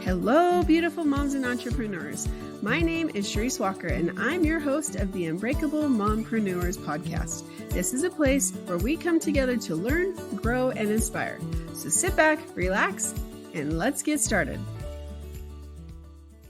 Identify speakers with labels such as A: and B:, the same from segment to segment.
A: Hello, beautiful moms and entrepreneurs. My name is Charisse Walker, and I'm your host of the Unbreakable Mompreneurs podcast. This is a place where we come together to learn, grow, and inspire. So sit back, relax, and let's get started.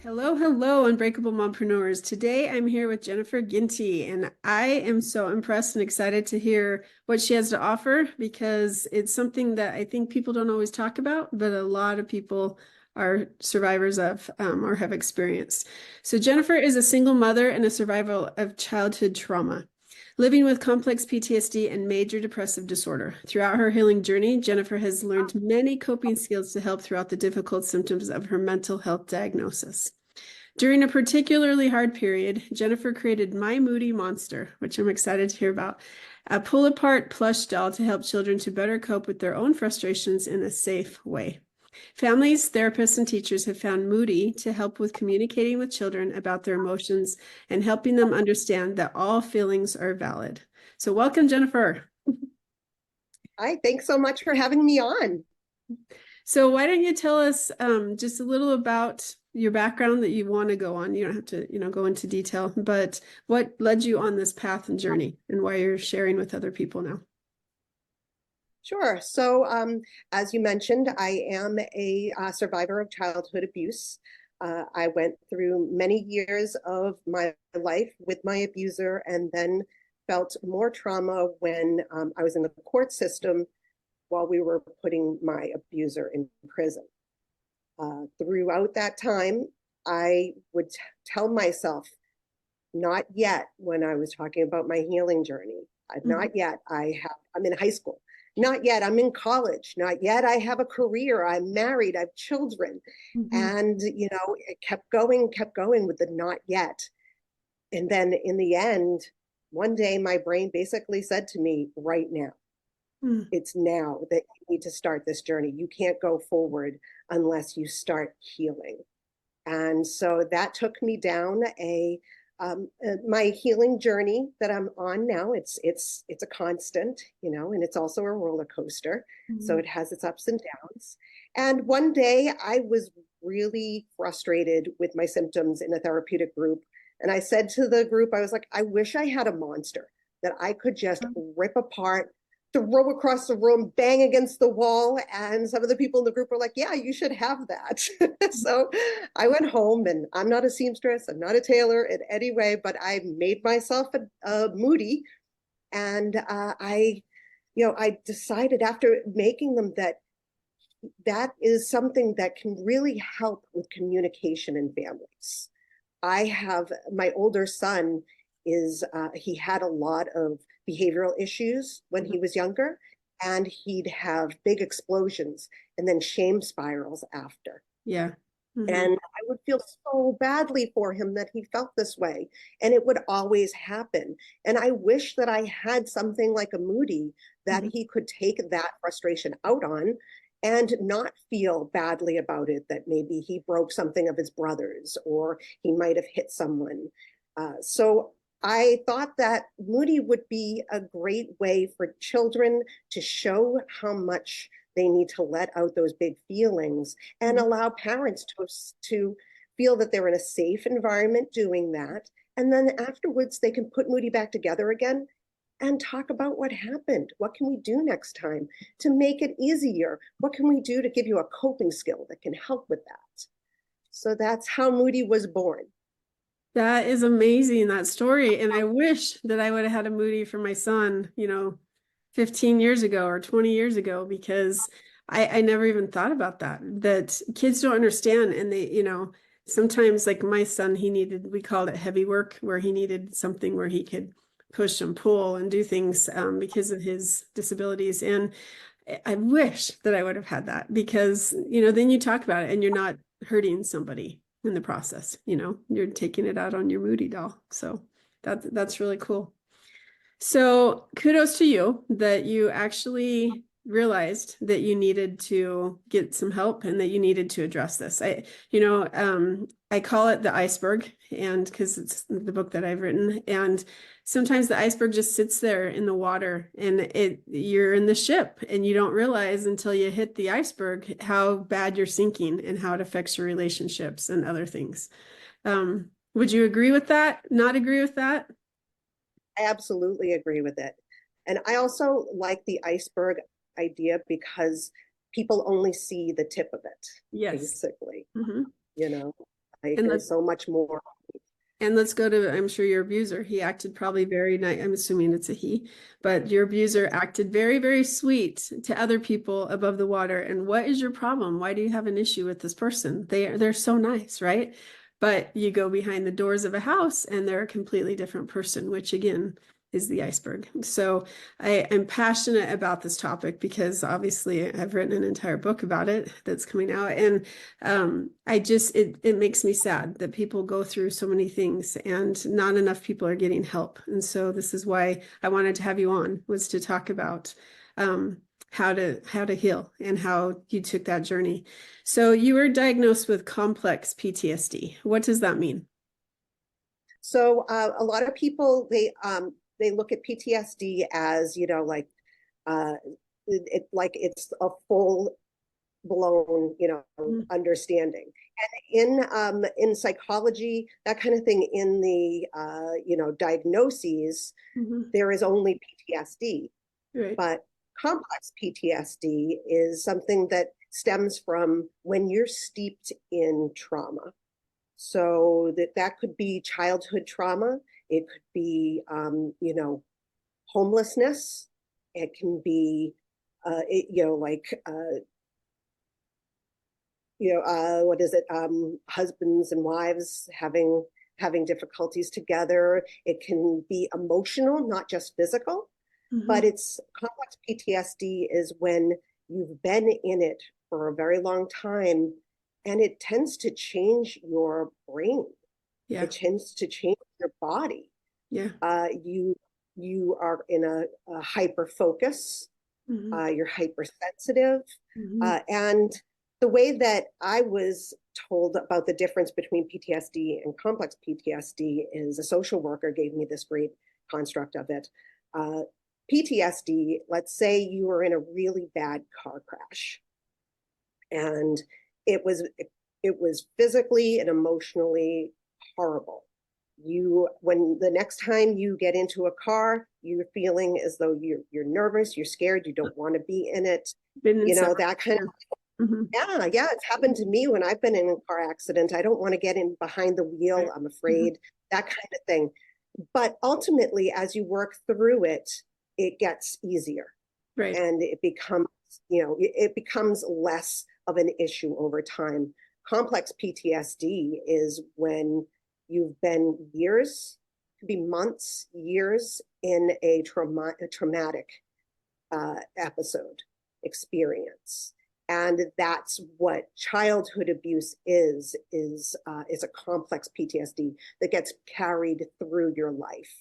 A: Hello, Unbreakable Mompreneurs. Today, I'm here with Jennifer Ginty, and I am so impressed and excited to hear what she has to offer because it's something that I think people don't always talk about, but a lot of people are survivors of or have experienced. So Jennifer is a single mother and a survivor of childhood trauma, living with complex PTSD and major depressive disorder. Throughout her healing journey, Jennifer has learned many coping skills to help throughout the difficult symptoms of her mental health diagnosis. During a particularly hard period, Jennifer created My Moody Monster, which I'm excited to hear about, a pull-apart plush doll to help children to better cope with their own frustrations in a safe way. Families, therapists, and teachers have found Moody to help with communicating with children about their emotions and helping them understand that all feelings are valid. So welcome, Jennifer.
B: Hi, thanks so much for having me on.
A: So why don't you tell us just a little about your background that you want to go on? You don't have to, go into detail, but what led you on this path and journey and why you're sharing with other people now?
B: Sure. So as you mentioned, I am a survivor of childhood abuse. I went through many years of my life with my abuser and then felt more trauma when I was in the court system while we were putting my abuser in prison. Throughout that time, I would tell myself, not yet, when I was talking about my healing journey, not yet, I'm in high school. Not yet, I'm in college. Not yet, I have a career. I'm married, I have children. And, it kept going with the not yet. And then in the end, one day my brain basically said to me, right now, it's now that you need to start this journey. You can't go forward unless you start healing. And so that took me down my healing journey that I'm on now. It's a constant, and it's also a roller coaster. So it has its ups and downs. And one day I was really frustrated with my symptoms in a therapeutic group. And I said to the group, I was like, I wish I had a monster that I could just rip apart, throw across the room, bang against the wall. And some of the people in the group were like, yeah, you should have that. So I went home, and I'm not a seamstress, I'm not a tailor in any way, but I made myself a Moody. And I decided after making them that is something that can really help with communication in families. I have my older son he had a lot of behavioral issues when he was younger, and he'd have big explosions and then shame spirals after.
A: Yeah.
B: And I would feel so badly for him that he felt this way, and it would always happen. And I wish that I had something like a Moody that he could take that frustration out on and not feel badly about it, that maybe he broke something of his brother's or he might have hit someone. So I thought that Moody would be a great way for children to show how much they need to let out those big feelings and allow parents to feel that they're in a safe environment doing that. And then afterwards, they can put Moody back together again and talk about what happened. What can we do next time to make it easier? What can we do to give you a coping skill that can help with that? So that's how Moody was born.
A: That is amazing, that story. And I wish that I would have had a Moody for my son, 15 years ago or 20 years ago, because I never even thought about that kids don't understand. And they, sometimes like my son, we called it heavy work, where he needed something where he could push and pull and do things because of his disabilities. And I wish that I would have had that because, then you talk about it and you're not hurting somebody in the process, you're taking it out on your Moody doll. So that's really cool. So kudos to you that you actually realized that you needed to get some help and that you needed to address this. I call it the iceberg, and because it's the book that I've written, and sometimes the iceberg just sits there in the water and you're in the ship and you don't realize until you hit the iceberg how bad you're sinking and how it affects your relationships and other things. Would you agree with that? Not agree with that?
B: I absolutely agree with it. And I also like the iceberg idea because people only see the tip of it,
A: Yes.
B: basically.
A: Mm-hmm.
B: You know, like
A: And
B: there's so much more.
A: And let's go to, I'm sure your abuser, he acted probably very nice. I'm assuming it's a he, but your abuser acted very, very sweet to other people above the water. And what is your problem? Why do you have an issue with this person? They're so nice, right? But you go behind the doors of a house and they're a completely different person, which again is the iceberg. So I'm passionate about this topic because obviously I've written an entire book about it that's coming out. And it makes me sad that people go through so many things and not enough people are getting help. And so this is why I wanted to have you on, was to talk about how to heal and how you took that journey. So you were diagnosed with complex PTSD. What does that mean?
B: So a lot of people, they look at PTSD as, like it's a full blown, understanding. And in psychology, that kind of thing, in the diagnoses, there is only PTSD.
A: Right.
B: But complex PTSD is something that stems from when you're steeped in trauma. So that could be childhood trauma. It could be, homelessness. It can be, what is it? Husbands and wives having difficulties together. It can be emotional, not just physical. But it's complex PTSD is when you've been in it for a very long time, and it tends to change your brain.
A: Yeah.
B: It tends to change your body.
A: Yeah.
B: You are in a hyper focus. You're hypersensitive. And the way that I was told about the difference between PTSD and complex PTSD is a social worker gave me this great construct of it. PTSD, let's say you were in a really bad car crash and it was physically and emotionally horrible. When the next time you get into a car, you're feeling as though you're nervous, you're scared, you don't want to be in it. That kind of yeah, it's happened to me when I've been in a car accident. I don't want to get in behind the wheel. I'm afraid, that kind of thing. But ultimately, as you work through it, it gets easier.
A: Right.
B: And it becomes less of an issue over time. Complex PTSD is when you've been years, could be months, years in a traumatic episode experience. And that's what childhood abuse is a complex PTSD that gets carried through your life.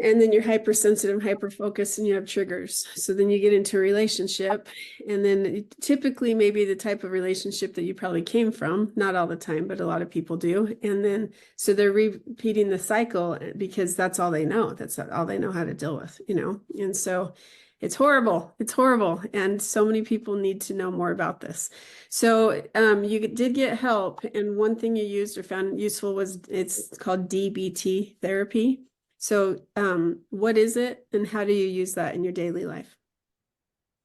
A: And then you're hypersensitive, hyper-focused, and you have triggers. So then you get into a relationship, and then typically maybe the type of relationship that you probably came from, not all the time, but a lot of people do. And then, so they're repeating the cycle because that's all they know. That's all they know how to deal with, And so it's horrible. It's horrible. And so many people need to know more about this. So you did get help. And one thing you used or found useful was it's called DBT therapy. So what is it and how do you use that in your daily life?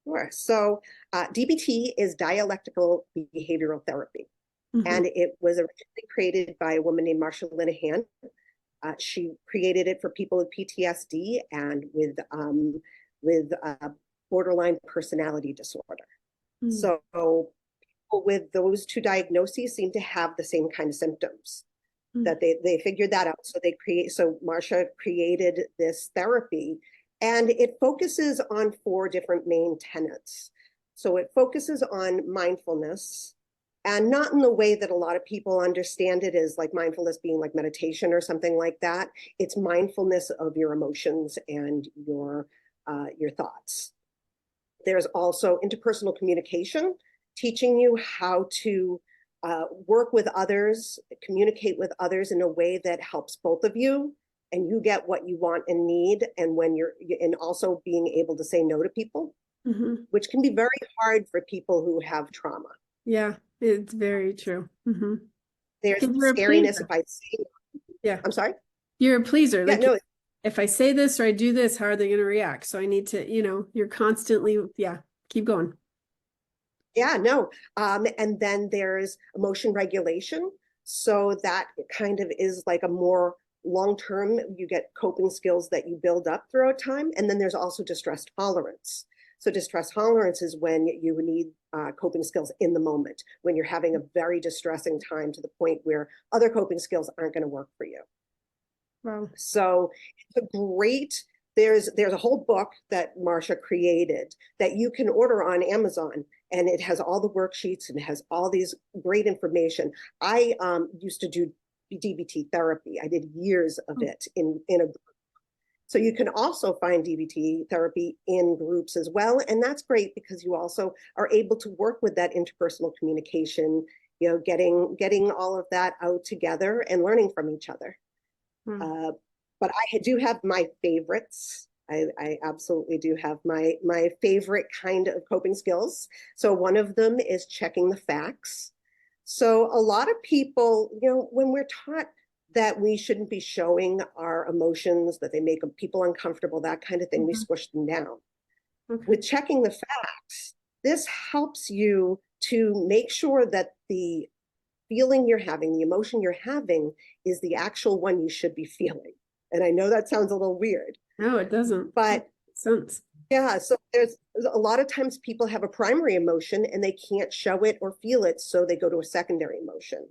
B: Sure. So DBT is dialectical behavioral therapy. And it was originally created by a woman named Marsha Linehan. She created it for people with PTSD and with borderline personality disorder. So people with those two diagnoses seem to have the same kind of symptoms. That they figured that out. So Marsha created this therapy, and it focuses on 4 different main tenets. So it focuses on mindfulness, and not in the way that a lot of people understand it as like mindfulness being like meditation or something like that. It's mindfulness of your emotions and your thoughts. There's also interpersonal communication, teaching you how to work with others, communicate with others in a way that helps both of you and you get what you want and need. And also being able to say no to people, which can be very hard for people who have trauma.
A: Yeah, it's very true.
B: There's scariness if I say,
A: yeah,
B: I'm sorry.
A: You're a pleaser.
B: Yeah,
A: like,
B: no,
A: if I say this or I do this, how are they going to react? So I need to, you're constantly, keep going.
B: Yeah, no. And then there's emotion regulation. So that kind of is like a more long-term, you get coping skills that you build up throughout time. And then there's also distress tolerance. So distress tolerance is when you need coping skills in the moment, when you're having a very distressing time to the point where other coping skills aren't going to work for you.
A: Wow.
B: So it's a great, there's a whole book that Marsha created that you can order on Amazon, and it has all the worksheets and it has all these great information. I used to do DBT therapy. I did years of it in a group. So you can also find DBT therapy in groups as well. And that's great because you also are able to work with that interpersonal communication, getting all of that out together and learning from each other. But I do have my favorites. I absolutely do have my favorite kind of coping skills. So one of them is checking the facts. So a lot of people, when we're taught that we shouldn't be showing our emotions, that they make people uncomfortable, that kind of thing, we squish them down. With checking the facts, this helps you to make sure that the feeling you're having, the emotion you're having, is the actual one you should be feeling. And I know that sounds a little weird.
A: No, it doesn't.
B: But
A: it makes sense.
B: Yeah, so there's a lot of times people have a primary emotion and they can't show it or feel it, so they go to a secondary emotion.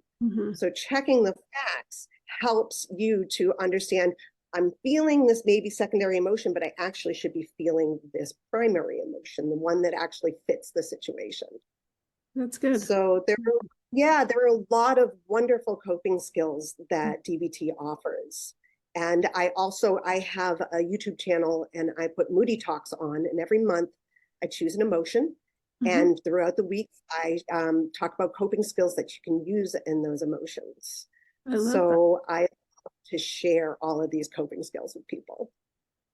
B: So checking the facts helps you to understand, I'm feeling this maybe secondary emotion, but I actually should be feeling this primary emotion, the one that actually fits the situation.
A: That's good.
B: So there are a lot of wonderful coping skills that DBT offers. And I have a YouTube channel and I put Moody Talks on, and every month I choose an emotion. And throughout the week, I talk about coping skills that you can use in those emotions. I love to share all of these coping skills with people.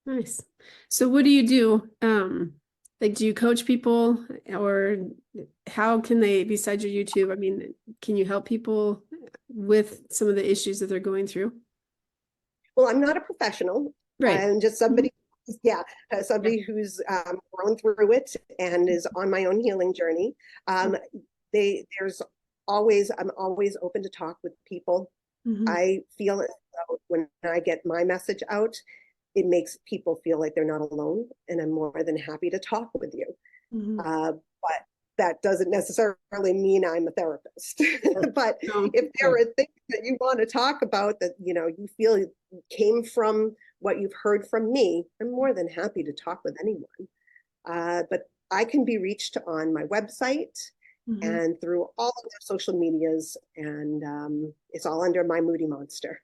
A: Nice. So what do you do? Do you coach people, or how can they, besides your YouTube, can you help people with some of the issues that they're going through?
B: Well, I'm not a professional.
A: Right.
B: I'm just somebody, who's grown through it and is on my own healing journey. I'm always open to talk with people. I feel as though when I get my message out, it makes people feel like they're not alone, and I'm more than happy to talk with you. But that doesn't necessarily mean I'm a therapist. But if there are things that you want to talk about that you feel came from what you've heard from me, I'm more than happy to talk with anyone. But I can be reached on my website and through all of their social medias, and it's all under My Moody Monster.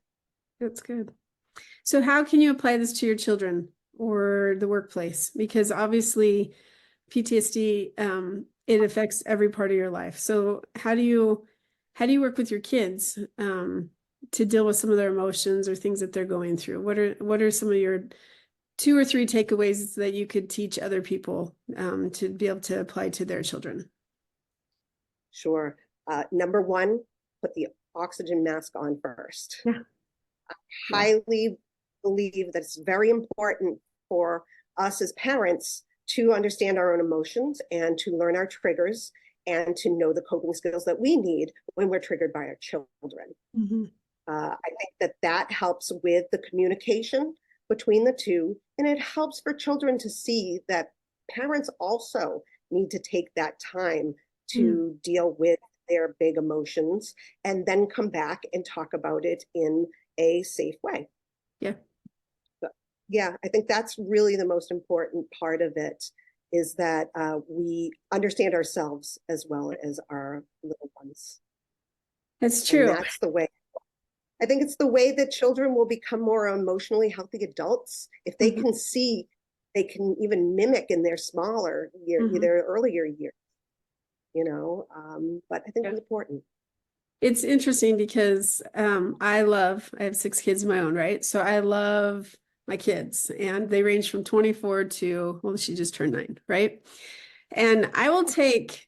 A: That's good. So how can you apply this to your children or the workplace? Because obviously PTSD, it affects every part of your life. So how do you work with your kids to deal with some of their emotions or things that they're going through? What are some of your 2 or 3 takeaways that you could teach other people to be able to apply to their children?
B: Sure. Number 1, put the oxygen mask on first.
A: Yeah.
B: I highly believe that it's very important for us as parents to understand our own emotions and to learn our triggers and to know the coping skills that we need when we're triggered by our children. I think that helps with the communication between the two, and it helps for children to see that parents also need to take that time to deal with their big emotions and then come back and talk about it in a safe way. I think that's really the most important part of it, is that we understand ourselves as well as our little ones.
A: That's true.
B: And that's the way. I think it's the way that children will become more emotionally healthy adults if they can see they can even mimic in their smaller year, their earlier years, but I think it's important.
A: It's interesting because I have 6 kids of my own, right? So I love my kids, and they range from 24 to, well, she just turned 9, right? And I will take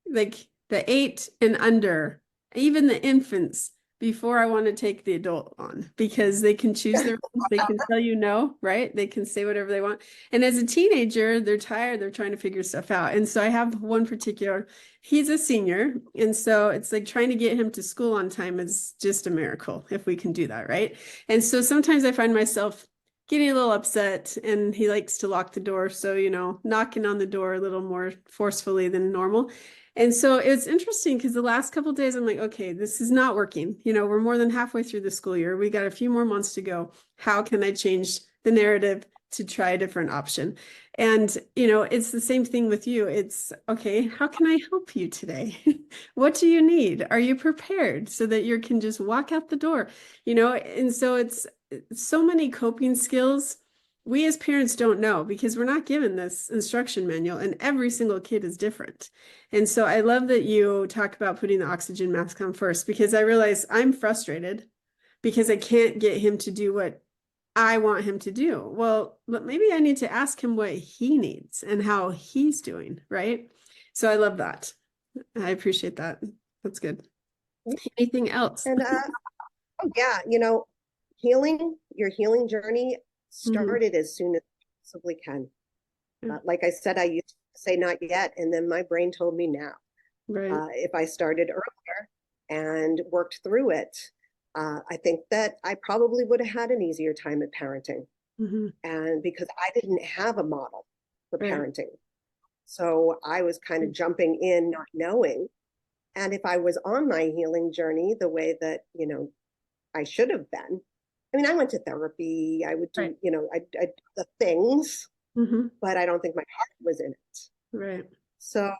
A: like the 8 and under, even the infants, before I want to take the adult on, because they can choose their own, they can tell you no, right? They can say whatever they want. And as a teenager, they're tired, they're trying to figure stuff out. And so I have one particular, he's a senior. And so it's like trying to get him to school on time is just a miracle if we can do that, right? And so sometimes I find myself getting a little upset, and he likes to lock the door. So, knocking on the door a little more forcefully than normal. And so it's interesting because the last couple of days I'm like, okay, this is not working. We're more than halfway through the school year. We got a few more months to go. How can I change the narrative to try a different option? And, it's the same thing with you. It's, okay, how can I help you today? What do you need? Are you prepared so that you can just walk out the door? And so it's so many coping skills we as parents don't know, because we're not given this instruction manual, and every single kid is different. And so I love that you talk about putting the oxygen mask on first, because I realize I'm frustrated because I can't get him to do what I want him to do. Well, maybe I need to ask him what he needs and how he's doing, right? So I love that. I appreciate that. That's good. Anything else?
B: And oh yeah, your healing journey started as soon as you possibly can. Like I said, I used to say not yet, and then my brain told me now.
A: Right.
B: If I started earlier and worked through it, I think that I probably would have had an easier time at parenting. And because I didn't have a model for parenting. So I was kind of jumping in, not knowing. And if I was on my healing journey the way that, I should have been, I mean, I went to therapy, I would do, I do the things, but I don't think my heart was in it.
A: Right.
B: So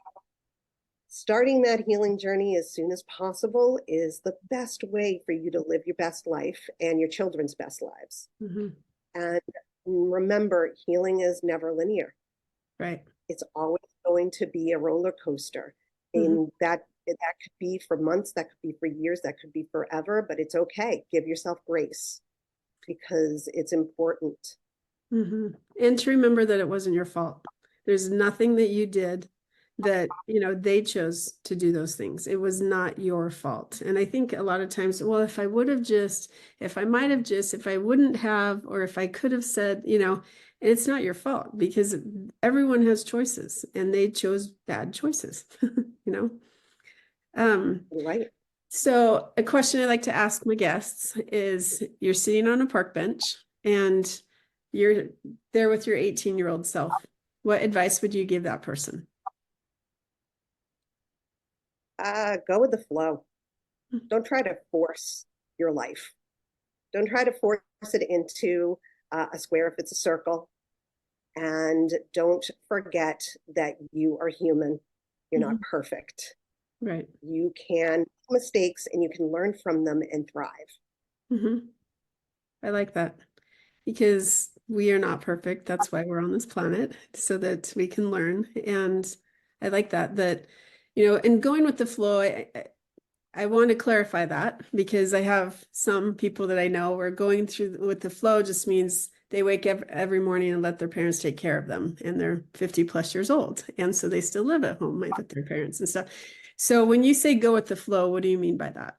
B: starting that healing journey as soon as possible is the best way for you to live your best life and your children's best lives. And remember, healing is never linear.
A: Right.
B: It's always going to be a roller coaster. And that could be for months, that could be for years, that could be forever, but it's okay. Give yourself grace, because it's important.
A: And to remember that it wasn't your fault. There's nothing that you did that, they chose to do those things. It was not your fault. And I think a lot of times, well, if I would have just, if I might have just, if I wouldn't have, or if I could have said, it's not your fault, because everyone has choices, and they chose bad choices,
B: Right.
A: So a question I like to ask my guests is, you're sitting on a park bench and you're there with your 18-year-old self. What advice would you give that person?
B: Go with the flow. Don't try to force your life. Don't try to force it into a square if it's a circle. And don't forget that you are human. You're not perfect.
A: Right.
B: You can make mistakes, and you can learn from them and thrive.
A: I like that, because we are not perfect. That's why we're on this planet, so that we can learn. And I like that, and going with the flow, I want to clarify that, because I have some people that I know where going through with the flow just means they wake up every morning and let their parents take care of them, and they're 50 plus years old. And so they still live at home with their parents and stuff. So when you say go with the flow, what do you mean by that?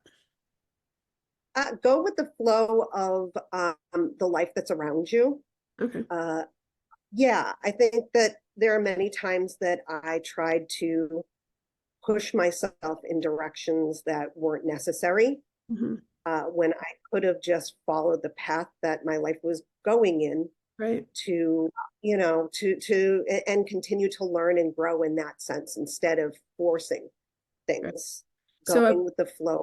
B: Go with the flow of the life that's around you.
A: Okay.
B: Yeah, I think that there are many times that I tried to push myself in directions that weren't necessary, when I could have just followed the path that my life was going in, to and continue to learn and grow in that sense, instead of forcing things. Going with the flow.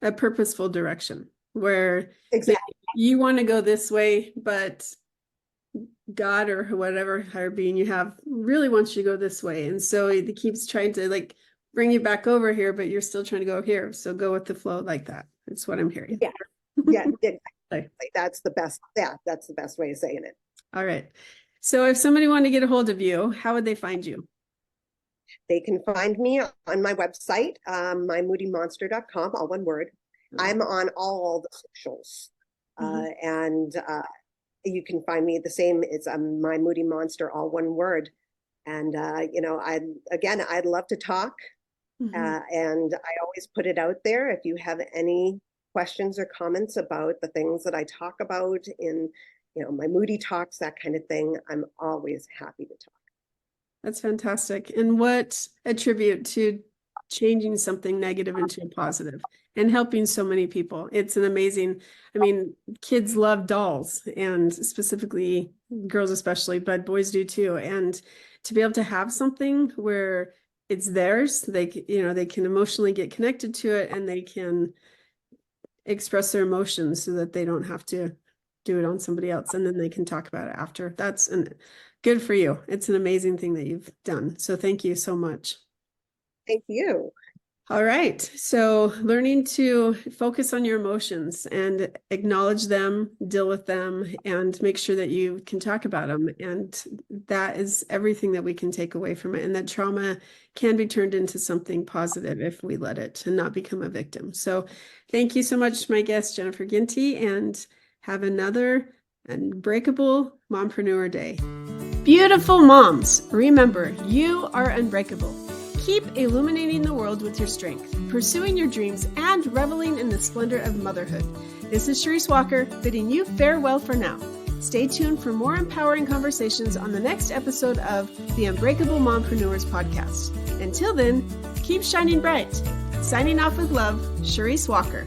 A: A purposeful direction where
B: Exactly.
A: you want to go this way, but God or whatever higher being you have really wants you to go this way. And so he keeps trying to bring you back over here, but you're still trying to go here. So go with the flow like that. That's what I'm hearing.
B: Yeah. Yeah. Exactly. That's the best. Yeah. That's the best way of saying it.
A: All right. So if somebody wanted to get a hold of you, how would they find you?
B: They can find me on my website, mymoodymonster.com, all one word. I'm on all the socials. And you can find me the same. It's My Moody Monster, all one word. And, I'd love to talk. And I always put it out there. If you have any questions or comments about the things that I talk about in, my Moody Talks, that kind of thing, I'm always happy to talk.
A: That's fantastic. And what attribute to changing something negative into a positive and helping so many people? It's an amazing, kids love dolls, and specifically girls especially, but boys do too. And to be able to have something where it's theirs, they can emotionally get connected to it, and they can express their emotions so that they don't have to do it on somebody else, and then they can talk about it after. That's good for you. It's an amazing thing that you've done. So thank you so much.
B: Thank you.
A: All right. So learning to focus on your emotions and acknowledge them, deal with them, and make sure that you can talk about them. And that is everything that we can take away from it. And that trauma can be turned into something positive if we let it, and not become a victim. So thank you so much to my guest, Jennifer Ginty, and have another Unbreakable Mompreneur Day. Beautiful moms, remember, you are unbreakable. Keep illuminating the world with your strength, pursuing your dreams, and reveling in the splendor of motherhood. This is Charisse Walker, bidding you farewell for now. Stay tuned for more empowering conversations on the next episode of the Unbreakable Mompreneurs podcast. Until then, keep shining bright. Signing off with love, Charisse Walker.